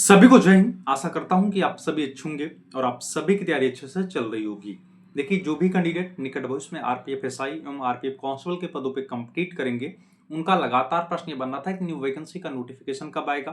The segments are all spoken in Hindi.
सभी को जय हिंद। आशा करता हूं कि आप सभी अच्छे होंगे और आप सभी की तैयारी अच्छे से चल रही होगी। देखिए, जो भी कैंडिडेट निकट भविष्य में आरपीएफ एसआई एवं आरपीएफ कांस्टेबल के पदों पे कंप्लीट करेंगे, उनका लगातार प्रश्न ये बन रहा था कि न्यू वैकेंसी का नोटिफिकेशन कब आएगा,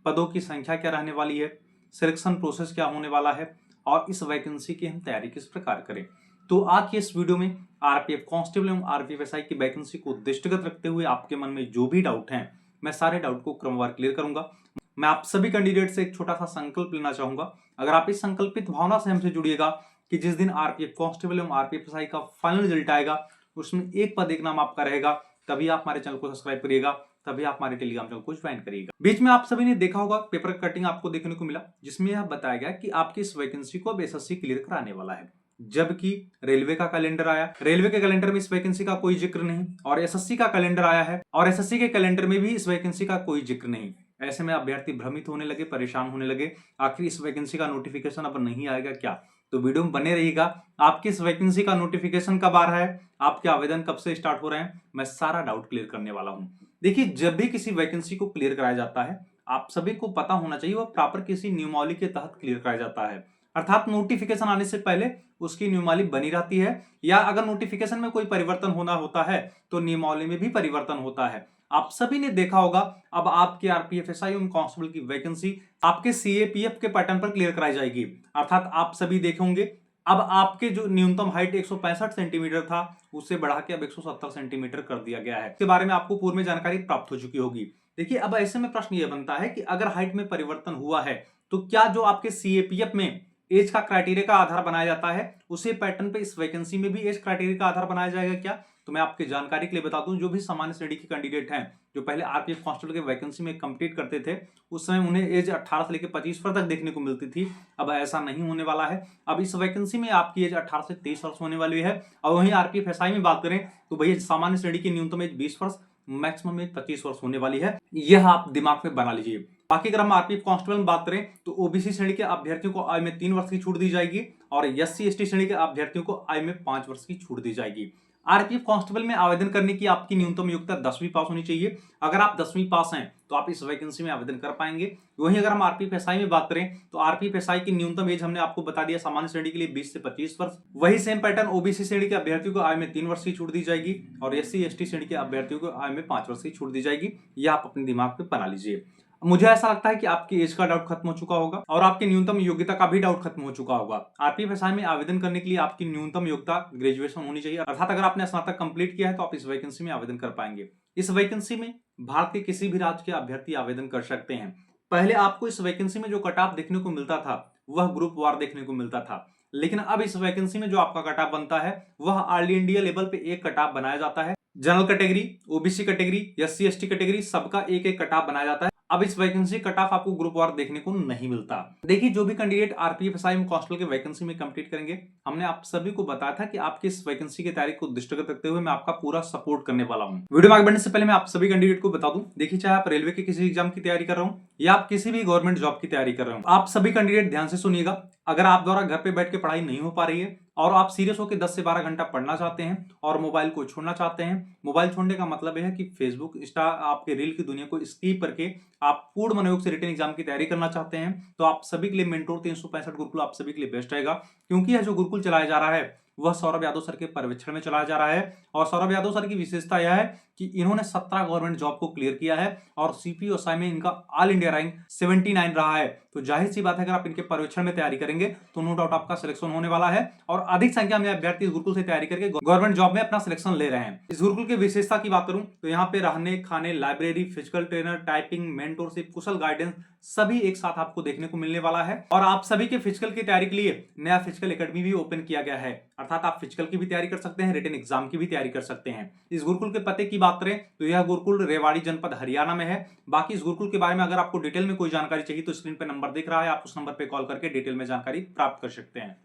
पदों की संख्या क्या रहने वाली है, सिलेक्शन प्रोसेस क्या होने वाला है और इस वैकेंसी की हम तैयारी किस प्रकार करें। तो आज के इस वीडियो में आरपीएफ कांस्टेबल एवं आरपीएफ एसआई की वैकेंसी को दृष्टिगत रखते हुए आपके मन में जो भी डाउट हैं, मैं सारे डाउट को क्रमवार क्लियर करूंगा। मैं आप सभी कैंडिडेट से एक छोटा सा संकल्प लेना चाहूंगा। अगर आप इस संकल्पित भावना से हमसे जुड़िएगा कि जिस दिन आरपीएफ कांस्टेबल एवं आरपीएफ एसआई का फाइनल रिजल्ट आएगा, उसमें एक पद एक नाम आपका रहेगा, तभी आप हमारे चैनल को सब्सक्राइब करिएगा, तभी आप हमारे टेलीग्राम चैनल को ज्वाइन करिएगा। बीच में आप सभी ने देखा होगा पेपर कटिंग आपको देखने को मिला, जिसमें यह बताया गया कि आपकी इस वैकेंसी को अब एसएससी क्लियर कराने वाला है। जबकि रेलवे का कैलेंडर आया, रेलवे के कैलेंडर में इस वैकेंसी का कोई जिक्र नहीं, और एसएससी का कैलेंडर आया है और एसएससी के कैलेंडर में भी इस वैकेंसी का कोई जिक्र नहीं। ऐसे में अभ्यर्थी भ्रमित होने लगे, परेशान होने लगे, आखिर इस वैकेंसी का नोटिफिकेशन अब नहीं आएगा क्या। तो वीडियो में बने रहिएगा। आपकी इस वैकेंसी का नोटिफिकेशन कब आ रहा है, आपके आवेदन कब से स्टार्ट हो रहे हैं, मैं सारा डाउट क्लियर करने वाला हूं। देखिए, जब भी किसी वैकेंसी को क्लियर कराया जाता है, आप सभी को पता होना चाहिए वह प्रॉपर किसी नियमावली के तहत क्लियर कराया जाता है। अर्थात नोटिफिकेशन आने से पहले उसकी नियमावली बनी रहती है, या अगर नोटिफिकेशन में कोई परिवर्तन होना होता है तो नियमावली में भी परिवर्तन होता है। आप सभी ने देखा होगा, अब आपके आरपीएफ एसआई एवं कांस्टेबल की वैकेंसी आपके सीएपीएफ के पैटर्न पर क्लियर कराई जाएगी। अर्थात आप सभी देखे होंगे, अब आपके जो न्यूनतम हाइट 165 सेंटीमीटर था, उससे बढ़ा के अब 170 सेंटीमीटर कर दिया गया है। इसके बारे में आपको पूर्व में जानकारी प्राप्त हो चुकी होगी। देखिए, अब ऐसे में प्रश्न यह बनता है कि अगर हाइट में परिवर्तन हुआ है तो क्या जो आपके सीएपीएफ में एज का क्राइटेरिया का आधार बनाया जाता है, उसी पैटर्न पे इस वैकेंसी में भी एज क्राइटेरिया का आधार बनाया जाएगा क्या। तो मैं आपकी जानकारी के लिए बता दूं, जो भी सामान्य श्रेणी के कैंडिडेट हैं, जो पहले आरपीएफ कांस्टेबल के वैकेंसी में कंप्लीट करते थे, उस समय उन्हें एज 18 से लेकर 25 वर्ष तक देखने को मिलती थी। अब ऐसा नहीं होने वाला है। अब इस वैकेंसी में आपकी एज 18 से 23 वर्ष होने वाली है। और वहीं आरपीएफ एसआई में बात करें तो भैया सामान्य श्रेणी की न्यूनतम एज 20 वर्ष, मैक्सिमम एज 25 वर्ष होने वाली है। यह आप दिमाग में बना लीजिए। बाकी अगर हम आरपीएफ कांस्टेबल में बात करें तो ओबीसी श्रेणी के अभ्यर्थियों को आयु में 3 वर्ष की छूट दी जाएगी, और एससी एसटी श्रेणी के अभ्यर्थियों को आयु में 5 वर्ष की छूट दी जाएगी। आरपीएफ कांस्टेबल में आवेदन करने की आपकी न्यूनतम योग्यता 10वीं पास होनी चाहिए। अगर आप 10वीं पास हैं तो आप इस वैकेंसी में आवेदन कर पाएंगे। वहीं अगर हम आरपीएफ एसआई में बात करें तो आरपीएफ एसआई की न्यूनतम एज हमने आपको बता दिया, सामान्य श्रेणी के लिए 20 से 25 वर्ष। वही सेम पैटर्न ओबीसी श्रेणी के अभ्यर्थियों को आयु में 3 वर्ष की छूट दी जाएगी, और एससी एसटी श्रेणी के अभ्यर्थियों को आयु में 5 वर्ष की छूट दी जाएगी। यह आप अपने दिमाग में बना लीजिए। मुझे ऐसा लगता है कि आपकी एज का डाउट खत्म हो चुका होगा और आपकी न्यूनतम योग्यता का भी डाउट खत्म हो चुका होगा। आरपीएफ एसआई में आवेदन करने के लिए आपकी न्यूनतम योग्यता ग्रेजुएशन होनी चाहिए, अर्थात अगर आपने स्नातक कंप्लीट किया है तो आप इस वैकेंसी में आवेदन कर पाएंगे। इस वैकेंसी में भारत के किसी भी राज्य के अभ्यर्थी आवेदन कर सकते हैं। पहले आपको इस वैकेंसी में जो कट ऑफ देखने को मिलता था वह ग्रुप वार देखने को मिलता था, लेकिन अब इस वैकेंसी में जो आपका कट ऑफ बनता है वह ऑल इंडिया लेवल पे एक कट ऑफ बनाया जाता है। General category, OBC category, SC ST category, सबका एक एक कट ऑफ बनाया जाता है। अब इस वैकेंसी कट ऑफ आपको ग्रुप वार देखने को नहीं मिलता। देखिए, जो भी कैंडिडेट आरपीएफ एसआई कांस्टेबल के वैकेंसी में कंप्लीट करेंगे, हमने आप सभी को बताया था कि आपकी इस वैकेंसी की तैयारी को दृष्टिगत रखते हुए मैं आपका पूरा सपोर्ट करने वाला हूं। वीडियो में आगे बढ़ने से पहले मैं आप सभी कैंडिडेट को बता दूं, देखिए, चाहे आप रेलवे के किसी एग्जाम की तैयारी कर रहे हो या आप किसी भी गवर्नमेंट जॉब की तैयारी कर रहे हो, आप सभी कैंडिडेट ध्यान से सुनिएगा। अगर आप द्वारा घर पे बैठ के पढ़ाई नहीं हो पा रही है और आप सीरियस होकर 10 से 12 घंटा पढ़ना चाहते हैं और मोबाइल को छोड़ना चाहते हैं, मोबाइल छोड़ने का मतलब यह है कि फेसबुक, इंस्टा, आपके रील की दुनिया को स्किप करके आप पूर्ण मनोयोग से रिटन एग्जाम की तैयारी करना चाहते हैं, तो आप सभी के लिए मेंटोर 365 गुरुकुल आप सभी के लिए बेस्ट रहेगा। क्योंकि यह जो गुरुकुल चलाया जा रहा है वह सौरभ यादव सर के पर्यवेक्षण में चलाया जा रहा है, और सौरभ यादव सर की विशेषता यह है कि इन्होंने 17 गवर्नमेंट जॉब को क्लियर किया है और सीपीओ एसआई में इनका ऑल इंडिया रैंक 79 रहा है। तो जाहिर सी बात है, अगर आप इनके पर्यवेक्षण में तैयारी करेंगे तो नो डाउट आपका सिलेक्शन होने वाला है, और अधिक संख्या में अभ्यर्थी इस गुरुकुल से तैयारी करके गवर्नमेंट जॉब में अपना सिलेक्शन ले रहे हैं। इस गुरुकुल की विशेषता की बात करूं तो यहाँ पे रहने, खाने, library, physical trainer, typing, mentorship, कुशल गाइडेंस सभी एक साथ आपको देखने को मिलने वाला है। और आप सभी के फिजिकल की तैयारी के लिए नया फिजिकल एकेडमी भी ओपन किया गया है, अर्थात आप फिजिकल की भी तैयारी कर सकते हैं, रिटन एग्जाम की भी तैयारी कर सकते हैं। इस गुरुकुल के पते की बात करें तो यह गुरुकुल रेवाड़ी जनपद हरियाणा में है। बाकी इस गुरुकुल के बारे में अगर आपको डिटेल में कोई जानकारी चाहिए तो स्क्रीन पे नंबर दिख रहा है, आप उस नंबर पे कॉल करके डिटेल में जानकारी प्राप्त कर सकते हैं।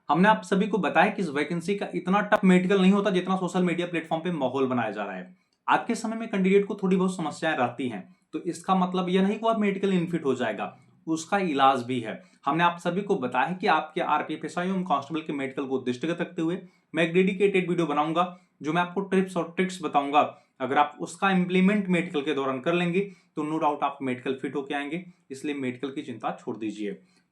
हमने आप सभी को बताया कि इस वैकेंसी का इतना टफ मेडिकल नहीं होता जितना सोशल मीडिया प्लेटफॉर्म पे माहौल बनाया जा रहा है। आज के समय में कैंडिडेट को थोड़ी बहुत समस्याएं रहती हैं, तो इसका मतलब यह नहीं कि वह मेडिकल इनफिट हो जाएगा, उसका इलाज भी है। हमने आप सभी को बताया है कि आपके आरपीएफ एसआई एवं कांस्टेबल के मेडिकल को दृष्टिगत रखते हुए मैं एक डेडिकेटेड वीडियो बनाऊंगा, जो मैं आपको टिप्स और ट्रिक्स बताऊंगा। अगर आप उसका इम्प्लीमेंट मेडिकल के दौरान कर लेंगे तो नो डाउट आप मेडिकल फिट होके आएंगे, इसलिए मेडिकल की चिंता छोड़ दीजिए।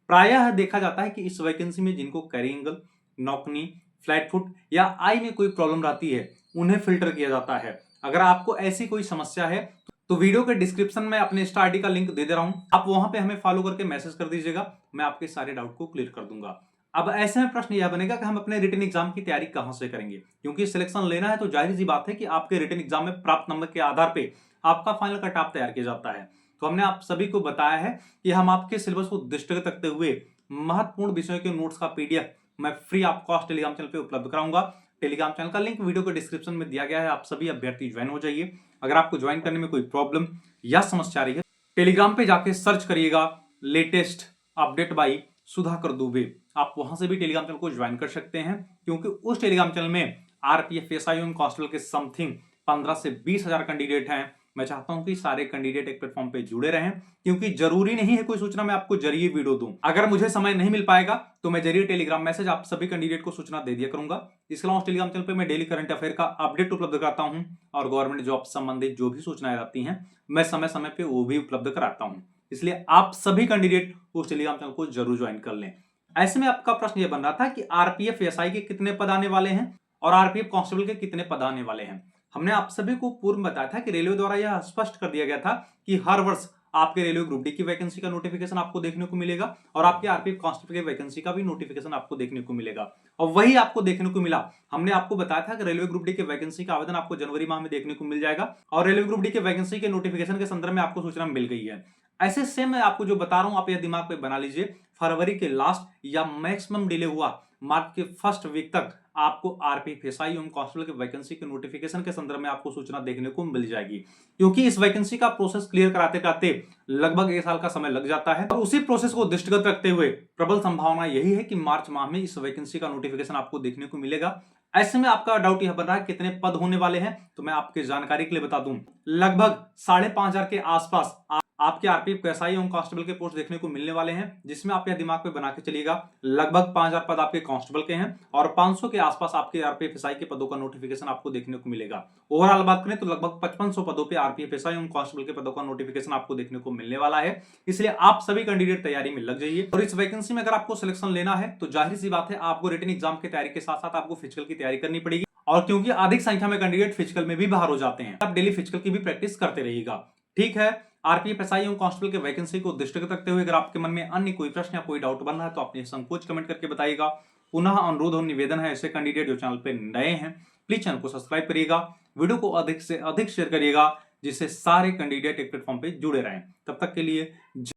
प्रायः देखा जाता है कि इस वैकेंसी में जिनको carry angle, knock knee, flat foot या आई में कोई प्रॉब्लम रहती है उन्हें फिल्टर किया जाता है। अगर आपको ऐसी कोई समस्या है तो वीडियो के डिस्क्रिप्शन में अपने इंस्टा आईडी का लिंक दे रहा हूं, आप वहां पे हमें फॉलो करके मैसेज कर दीजिएगा, मैं आपके सारे डाउट को क्लियर कर दूंगा। अब ऐसे में प्रश्न यह बनेगा कि हम अपने रिटन एग्जाम की तैयारी कहां से करेंगे, क्योंकि सिलेक्शन लेना है तो जाहिर सी बात है कि आपके रिटन एग्जाम में प्राप्त नंबर के आधार पे आपका फाइनल कट ऑफ तैयार किया जाता है। तो हमने आप सभी को बताया है कि हम आपके सिलेबस को दृष्टिगत रखते हुए महत्वपूर्ण विषयों के नोट्स का पीडीएफ मैं free of cost Telegram channel पे उपलब्ध कराऊंगा। टेलीग्राम चैनल का लिंक वीडियो के डिस्क्रिप्शन में दिया गया है, आप सभी अभ्यर्थी ज्वाइन हो जाइए। अगर आपको ज्वाइन करने में कोई प्रॉब्लम या समस्या आ रही है, टेलीग्राम पे जाके सर्च करिएगा latest update by Sudhakar Dubey, आप वहां से भी टेलीग्राम चैनल को ज्वाइन कर सकते हैं, क्योंकि उस टेलीग्राम चैनल में आरपीएफ एसआई एवं कांस्टेबल के समथिंग 15 से 20 हजार कैंडिडेट हैं। मैं चाहता हूं कि सारे कैंडिडेट एक प्लेटफॉर्म पे जुड़े रहें, क्योंकि जरूरी नहीं है कोई सूचना मैं आपको जरिए वीडियो दूं। अगर मुझे समय नहीं मिल पाएगा तो मैं जरिए टेलीग्राम मैसेज आप सभी कैंडिडेट को सूचना दे दिया करूंगा। इसके अलावा टेलीग्राम चैनल पे मैं डेली करंट अफेयर का अपडेट उपलब्ध कराता हूं और गवर्नमेंट जॉब संबंधित जो भी सूचनाएं आती हैं मैं समय समय पे वो भी उपलब्ध कराता हूं। इसलिए आप सभी कैंडिडेट उस टेलीग्राम चैनल को जरूर ज्वाइन कर लें। ऐसे में आपका प्रश्न यह बन रहा था कि आरपीएफ एसआई के कितने पद आने वाले हैं और आरपीएफ कांस्टेबल के कितने पद आने वाले हैं। हमने आप सभी को पूर्व बताया था कि रेलवे द्वारा यह स्पष्ट कर दिया गया था कि हर वर्ष आपके रेलवे ग्रुप डी की वैकेंसी का नोटिफिकेशन आपको देखने को मिलेगा और आपके आरपीएफ कांस्टेबल की वैकेंसी का भी नोटिफिकेशन आपको देखने को मिलेगा। और वही आपको देखने को मिला। हमने आपको बताया था कि रेलवे ग्रुप डी के वैकेंसी का आवेदन आपको जनवरी माह में देखने को मिल जाएगा और रेलवे ग्रुप डी के वैकेंसी के नोटिफिकेशन के संदर्भ में आपको सूचना मिल गई है। ऐसे सेम मैं आपको जो बता रहा हूं आप यह दिमाग पे बना लीजिए, फरवरी के लास्ट या मैक्सिमम डिले हुआ मार्च के फर्स्ट वीक तक आपको आरपीएफ एसआई एवं कांस्टेबल के वैकेंसी के नोटिफिकेशन के संदर्भ में आपको सूचना देखने को मिल जाएगी, क्योंकि इस वैकेंसी का प्रोसेस क्लियर कराते कराते लगभग 1 साल का समय लग जाता है। और उसी प्रोसेस को दृष्टिगत रखते हुए प्रबल संभावना यही है कि मार्च माह में इस वैकेंसी का नोटिफिकेशन आपको देखने को मिलेगा। ऐसे में आपका डाउट यह बन रहा है कितने पद होने वाले हैं, तो मैं आपकी जानकारी के लिए बता दूं, लगभग 5,500 के आसपास आपके आरपीएफ एसआई एवं कांस्टेबल के पोस्ट देखने को मिलने वाले हैं, जिसमें आप यह दिमाग में बना के चलिएगा लगभग 5,000 पद आपके कांस्टेबल के हैं और 500 के आसपास आपके आरपीएफ एसआई के पदों का नोटिफिकेशन आपको देखने को मिलेगा। ओवरऑल बात करें तो लगभग 5500 पदों पे आरपीएफ एसआई एवं कांस्टेबल के पदों का नोटिफिकेशन आपको देखने को मिलने वाला है। इसलिए आप सभी कैंडिडेट तैयारी में लग जाइए और इस वैकेंसी में अगर आपको सिलेक्शन लेना है तो जाहिर सी बात है आपको रिटन एग्जाम की तैयारी के साथ साथ आपको फिजिकल की तैयारी करनी पड़ेगी। और क्योंकि अधिक संख्या में कैंडिडेट फिजिकल में भी बाहर हो जाते हैं, आप डेली फिजिकल की भी प्रैक्टिस करते रहिएगा। ठीक है, आरपीएफ एसआई एवं कांस्टेबल के वैकेंसी को दृष्टिगत रखते हुए अगर आपके मन में अन्य कोई प्रश्न या कोई डाउट बन रहा है तो अपने संकोच कमेंट करके बताइएगा। पुनः अनुरोध और निवेदन है, ऐसे कैंडिडेट जो चैनल पे नए हैं प्लीज चैनल को सब्सक्राइब करिएगा, वीडियो को अधिक से अधिक शेयर करिएगा, जिससे सारे कैंडिडेट एक प्लेटफॉर्म पे जुड़े रहें। तब तक के लिए